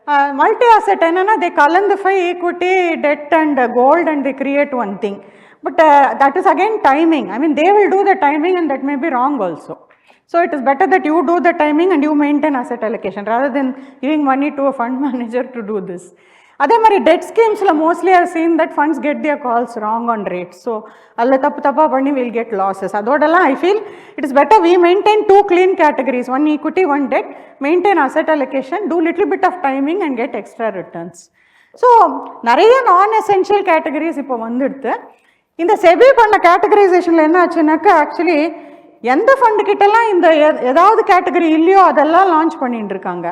Multi-asset, they colorify equity, debt and gold and they create one thing. But that is again timing. I mean, they will do the timing and that may be wrong also. So it is better that you do the timing and you maintain asset allocation rather than giving money to a fund manager to do this. Adhe mari debt schemes la mostly I have seen that funds get their calls wrong on rates. So alla tappa panni will get losses. Adodala I feel it is better we maintain two clean categories, one equity, one debt, maintain asset allocation, do little bit of timing and get extra returns. So nariya non-essential categories ipo vandidhu. In the SEBI பண்ண categorization enna ஆச்சுனாக்க actually எந்த fund கிட்டலாம் இந்த ஏதாவது category இல்லையோ அதெல்லாம் launch பண்ணிட்டு இருக்காங்க.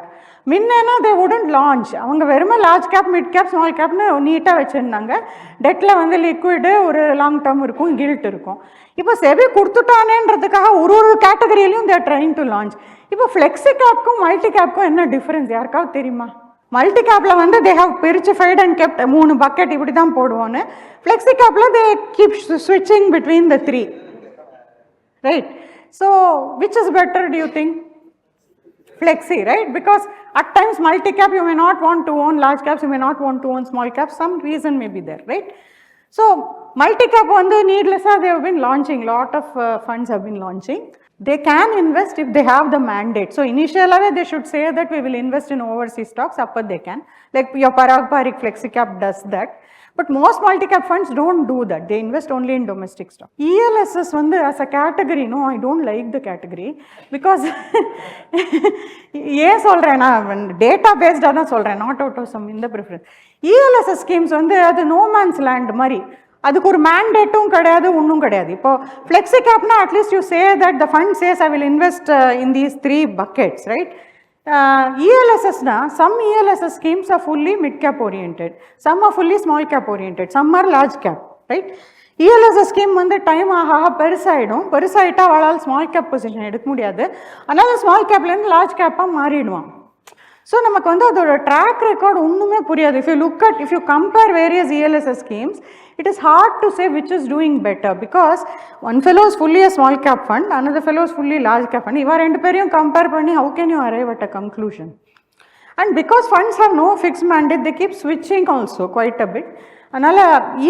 முன்னேனா they wouldn't launch. அவங்க வெறுமே large cap, mid cap, small கேப்னு நீட்டாக வச்சுருந்தாங்க. டெட்டில் வந்து லிக்விடு ஒரு லாங் டேர்ம் இருக்கும், கில்ட் இருக்கும். இப்போ செபி கொடுத்துட்டானேன்றதுக்காக ஒரு கேட்டகரியிலையும் they are trying to launch. இப்போ ஃப்ளெக்ஸி கேப்க்கும் மல்டி கேப்க்கும் என்ன டிஃப்ரென்ஸ் யாருக்காவது தெரியுமா? மல்டி கேப்பில் வந்து they have purified and kept 3 bucket இப்படி தான் போடுவோன்னு. ஃப்ளெக்ஸி கேப்பில் they keep switching between the 3. Right? So, which is better do you think? Flexi, right? Because at times multi-cap you may not want to own large caps, you may not want to own small caps, some reason may be there, right? So, multi-cap needless, they have been launching, lot of funds have been launching. They can invest if they have the mandate. So, initially they should say that we will invest in overseas stocks, upper they can. Like your Parag Parikh Flexi Cap does that. But most multi-cap funds don't do that. They invest only in domestic stock. ELSS as a category, no, I don't like the category because yes, data based not out of some in the preference. ELSS schemes அது no man's land mari. அதுக்கு ஒரு மேண்டேட்டும் கிடையாது, ஒன்றும் கிடையாது. இப்போ flexi கேப்னா at least you say that the fund says I will invest in these 3 buckets, right? ELSS na, some ELSS schemes are fully mid cap oriented, some are fully small cap oriented, some are large cap, right? ELSS scheme வந்து time ஆக பெருசாயிடும், பெருசாயிட்டா அவளால் small cap position எடுக்க முடியாது, அதனால small கேப்லேருந்து large கேப்பாக மாறிடுவான். So நமக்கு வந்து அதோட track record ஒன்றுமே புரியாது. if you compare various ELSS schemes, it is hard to say which is doing better because one fellow is fully a small cap fund, another fellow is fully large cap fund. இவா ரெண்டு பேரையும் compare பண்ணி how can you arrive at a conclusion? And because funds have no fixed mandate, they keep switching also quite a bit. அதனால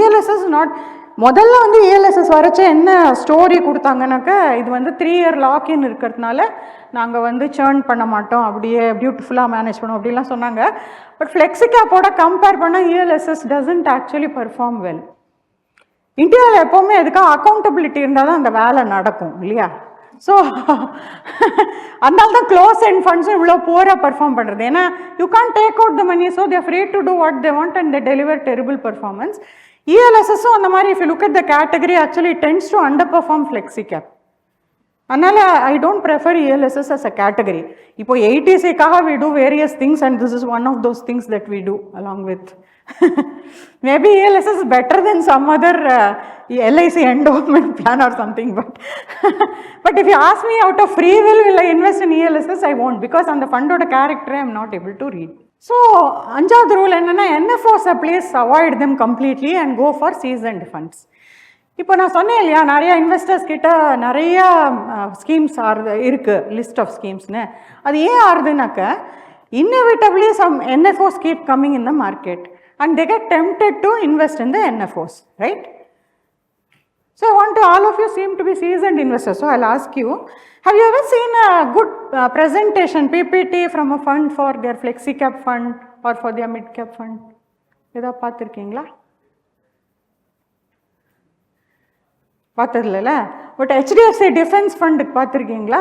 ELSS is not, முதல்ல வந்து ELSS வரைச்ச என்ன story கொடுத்தாங்கனாக்க இது வந்து 3 year லாக்இன் இருக்கிறதுனால நாங்கள் வந்து சேர்ன் பண்ண மாட்டோம், அப்படியே பியூட்டிஃபுல்லாக மேனேஜ் பண்ணோம் அப்படிலாம் சொன்னாங்க. பட் ஃப்ளெக்ஸி கேப்போட கம்பேர் பண்ணால் ELSS doesn't actually perform well. இந்தியாவில் எப்போவுமே எதுக்காக அக்கௌண்டபிலிட்டி இருந்தால் தான் அந்த வேலை நடக்கும் இல்லையா? ஸோ அதனால தான் க்ளோஸ் எண்ட் ஃபண்ட்ஸும் இவ்வளோ போராக பர்ஃபார்ம் பண்ணுறது. ஏன்னா you can't take out the money, so they are free to do what they want and they deliver terrible performance. ELSஸும் அந்த மாதிரி, if you look at the category, actually tends to underperform flexi cap. அதனால I don't prefer ELSS as a category. இப்போ 80Cக்காக we do various things and this is one of those things that we do along with. Maybe ELSS is better than some other LIC endowment plan or something, but if you ask me out of free will I invest in ELSS, I won't, because on the fund oda character I am not able to read. So அஞ்சாவது rule என்னன்னா NFOs please avoid them completely and go for seasoned funds. இப்போ நான் சொன்னேன் இல்லையா, நிறைய investors கிட்ட நிறைய schemes இருக்கு, லிஸ்ட் ஆஃப் ஸ்கீம்ஸ்னு. அது ஏன் ஆறுதுனாக்க inevitably some NFOs keep coming in the market and they get tempted to invest in the NFOs, right? So I want to, all of you seem to be seasoned investors, so I'll ask you, have you ever seen a good presentation, PPT from a fund for their flexi cap fund or for their mid cap fund? எதா பார்த்துருக்கீங்களா? பார்த்ததில்ல. But HDFC defence ஃபண்டுக்கு பார்த்துருக்கீங்களா?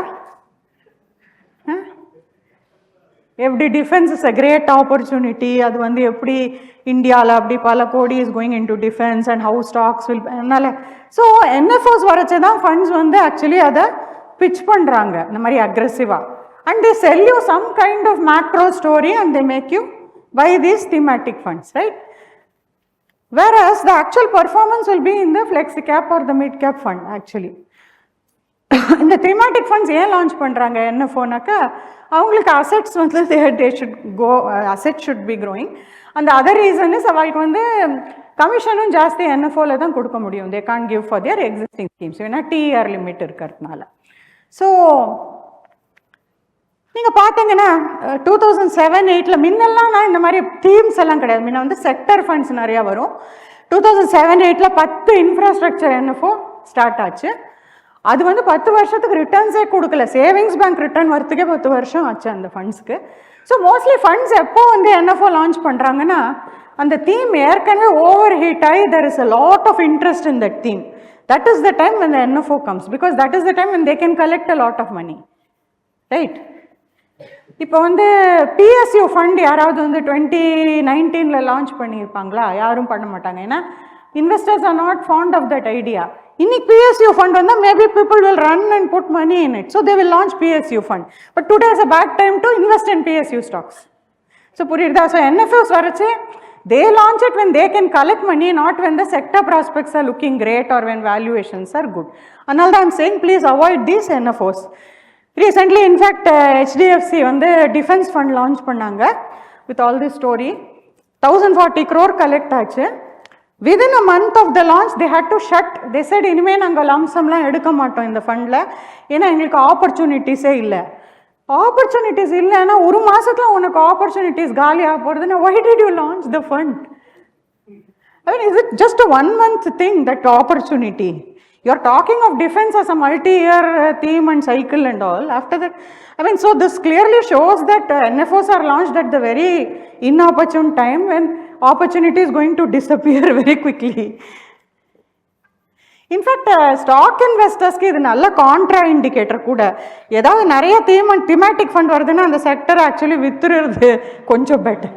எப்படி defence is a great opportunity, அது வந்து எப்படி இந்தியாவில் அப்படி பல crore is going in to defence and how stocks will, அதனால ஸோ NFOs வரைச்சே தான் ஃபண்ட்ஸ் வந்து ஆக்சுவலி அதை பிச் பண்ணுறாங்க இந்த மாதிரி அக்ரெசிவாக. And they sell you some kind of macro story and they make you buy these thematic funds, right? Whereas the actual performance will be in the flexi cap or the mid cap fund actually. இந்த thematic funds ஏன் launch பண்ணுறாங்க NFOனாக்க அவங்களுக்கு assets வந்து they should go, assets should be growing. அந்த other reason is அவங்களுக்கு வந்து கமிஷனும் ஜாஸ்தி NFOவில் தான் கொடுக்க முடியும். they can't give for their existing schemes, ஏன்னா TER லிமிட் இருக்கிறதுனால. ஸோ நீங்கள் பார்த்தீங்கன்னா 2007-8 முன்னெல்லாம் இந்த மாதிரி தீம்ஸ் எல்லாம் கிடையாது. முன்ன வந்து செக்டர் ஃபண்ட்ஸ் நிறையா வரும். 2007-8 10 இன்ஃப்ராஸ்ட்ரக்சர் NFO ஸ்டார்ட் ஆச்சு. அது வந்து 10 வருஷத்துக்கு ரிட்டர்ன்ஸே கொடுக்கல. சேவிங்ஸ் பேங்க் ரிட்டர்ன் வரத்துக்கே 10 வருஷம் ஆச்சு அந்த ஃபண்ட்ஸ்க்கு. ஸோ மோஸ்ட்லி ஃபண்ட்ஸ் எப்போ வந்து NFO லான்ச் பண்ணுறாங்கன்னா அந்த தீம் ஏற்கனவே ஓவர் ஹீட் ஆகி there is a lot of interest in that theme. That is the time when the NFO comes, because that is the time when they can collect a lot of money. Right? இப்போ வந்து PSU fund யாராவது வந்து 2019 launch பண்ணியிருப்பாங்களா? யாரும் பண்ண மாட்டாங்க. ஏன்னா investors are not fond of that idea. இன்னைக்கு PSU fund வந்தால் maybe people will run and put money in it. So they will launch PSU fund. But today is a bad time to invest in PSU stocks. So புரியுதா? So NFOs வரைச்சு they launch it when they can collect money, not when the sector prospects are looking great or when valuations are good. Another I'm saying please avoid these NFOs. Recently, in fact, HDFC வந்து defense fund launch பண்ணாங்க with all this story. 1040 crore collect ஆச்சு. Within a month of the launch, they had to shut. They said இனிமே நாங்கள் லம்சம்லாம் எடுக்க மாட்டோம் இந்த ஃபண்டில், ஏன்னா எங்களுக்கு ஆப்பர்ச்சுனிட்டிஸே இல்லை. ஆப்பர்ச்சுனிட்டிஸ் இல்லைன்னா ஒரு மாதத்தில் உனக்கு ஆப்பர்ச்சுனிட்டிஸ் காலியாக போகிறதுன்னா why did you launch the fund? I mean, is it just a 1 month thing, that opportunity? You're talking of defense as a multi-year theme and cycle and all. After that, I mean, so this clearly shows that NFOs are launched at the very inopportune time when opportunity is going to disappear very quickly. In fact stock இன்வெஸ்டர்ஸ்க்கு இது நல்ல contra indicator கூட. ஏதாவது நிறைய thematic fund வருதுன்னா அந்த sector actually வித்துறது கொஞ்சம் better.